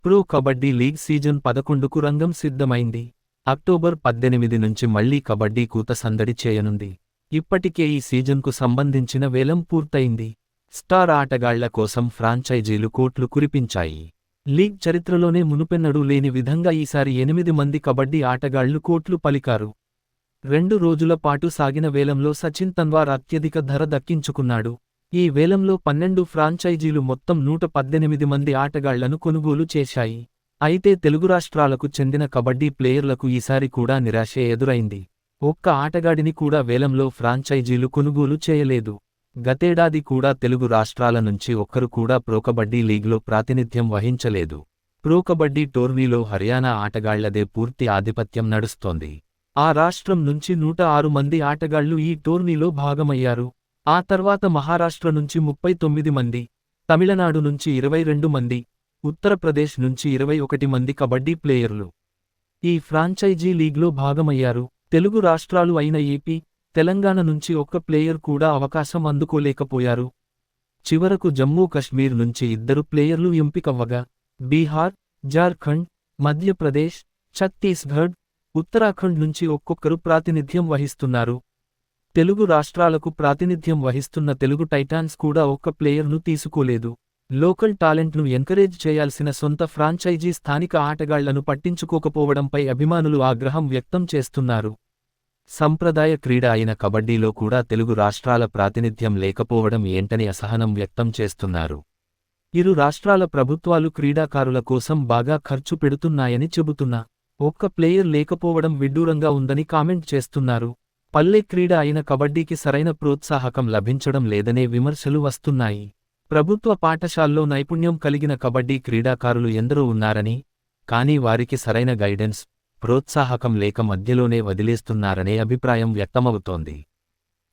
Pro kabaddi league season 11కు రంగం సిద్ధమైంది. October 18 నుంచి మళ్లీ కబడ్డీ కూత సందడి చేయనుంది. ఇప్పటికే ఈ సీజన్కు సంబంధించిన వేలం పూర్తయింది. స్టార్ ఆటగాళ్ల కోసం ఫ్రాంచైజీలు కోట్లు కురిపించాయి. లీగ్ చరిత్రలోనే మునుపెన్నడూ లేని విధంగా ఈసారి 8 మంది కబడ్డీ ఆటగాళ్లు కోట్లు పలికారు. 2 రోజుల పాటు సాగిన వేలంలో సచిన్ తన్వార్ అత్యధిక ధర దక్కించుకున్నాడు. ఈ వేలంలో 12 ఫ్రాంచైజీలు మొత్తం 118 మంది ఆటగాళ్లను కొనుగోలు చేశాయి. అయితే తెలుగు రాష్ట్రాలకు చెందిన కబడ్డీ ప్లేయర్లకు ఈసారి కూడా నిరాశే ఎదురైంది. ఒక్క ఆటగాడిని కూడా వేలంలో ఫ్రాంచైజీలు కొనుగోలు చేయలేదు. గతేడాది కూడా తెలుగు రాష్ట్రాల నుంచి ఒక్కరు కూడా ప్రో కబడ్డీ లీగ్లో ప్రాతినిధ్యం వహించలేదు. ప్రో కబడ్డీ టోర్నీలో హర్యానా ఆటగాళ్లదే పూర్తి ఆధిపత్యం నడుస్తోంది. ఆ రాష్ట్రం నుంచి 106 మంది ఆటగాళ్లు ఈ టోర్నీలో భాగమయ్యారు. ఆ తర్వాత మహారాష్ట్ర నుంచి 39 మంది, తమిళనాడు నుంచి 22 మంది, ఉత్తరప్రదేశ్ నుంచి 21 మంది కబడ్డీ ప్లేయర్లు ఈ ఫ్రాంచైజీ లీగ్లో భాగమయ్యారు. తెలుగు రాష్ట్రాలు అయిన ఏపీ, తెలంగాణ నుంచి ఒక్క ప్లేయర్ కూడా అవకాశం అందుకోలేకపోయారు. చివరకు జమ్మూ కశ్మీర్ నుంచి 2 ప్లేయర్లు ఎంపికవ్వగా, బీహార్, జార్ఖండ్, మధ్యప్రదేశ్, ఛత్తీస్గఢ్, ఉత్తరాఖండ్ నుంచి ఒక్కొక్కరు ప్రాతినిధ్యం వహిస్తున్నారు. తెలుగు రాష్ట్రాలకు ప్రాతినిధ్యం వహిస్తున్న తెలుగు టైటాన్స్ కూడా ఒక్క ప్లేయర్ను తీసుకోలేదు. లోకల్ టాలెంట్ను ఎంకరేజ్ చేయాల్సిన సొంత ఫ్రాంచైజీ స్థానిక ఆటగాళ్లను పట్టించుకోకపోవడంపై అభిమానులు ఆగ్రహం వ్యక్తం చేస్తున్నారు. సంప్రదాయ క్రీడ అయిన కబడ్డీలో కూడా తెలుగు రాష్ట్రాల ప్రాతినిధ్యం లేకపోవడం ఏంటని అసహనం వ్యక్తం చేస్తున్నారు. ఇరు రాష్ట్రాల ప్రభుత్వాలు క్రీడాకారుల కోసం బాగా ఖర్చు పెడుతున్నాయని చెబుతున్నా ఒక్క ప్లేయర్ లేకపోవడం విడ్డూరంగా ఉందని కామెంట్ చేస్తున్నారు. పల్లె క్రీడ అయిన కబడ్డీకి సరైన ప్రోత్సాహకం లభించడం లేదనే విమర్శలు వస్తున్నాయి. ప్రభుత్వ పాఠశాల్లో నైపుణ్యం కలిగిన కబడ్డీ క్రీడాకారులు ఎందరో ఉన్నారని, కానీ వారికి సరైన గైడెన్స్, ప్రోత్సాహకం లేక మధ్యలోనే వదిలేస్తున్నారనే అభిప్రాయం వ్యక్తమవుతోంది.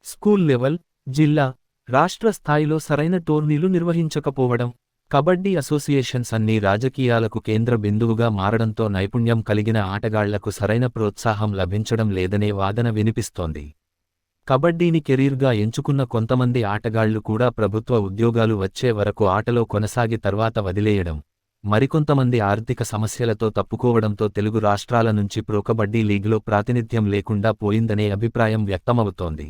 స్కూల్ లెవెల్, జిల్లా, రాష్ట్ర స్థాయిలో సరైన టోర్నీలు నిర్వహించకపోవడం, కబడ్డీ అసోసియేషన్స్ అన్నీ రాజకీయాలకు కేంద్ర బిందువుగా మారడంతో నైపుణ్యం కలిగిన ఆటగాళ్లకు సరైన ప్రోత్సాహం లభించడం లేదనే వాదన వినిపిస్తోంది. కబడ్డీని కెరీర్గా ఎంచుకున్న కొంతమంది ఆటగాళ్లు కూడా ప్రభుత్వ ఉద్యోగాలు వచ్చే వరకు ఆటలో కొనసాగి తర్వాత వదిలేయడం, మరికొంతమంది ఆర్థిక సమస్యలతో తప్పుకోవడంతో తెలుగు రాష్ట్రాల నుంచి ప్రో కబడ్డీ లీగ్లో ప్రాతినిధ్యం లేకుండా పోయిందనే అభిప్రాయం వ్యక్తమవుతోంది.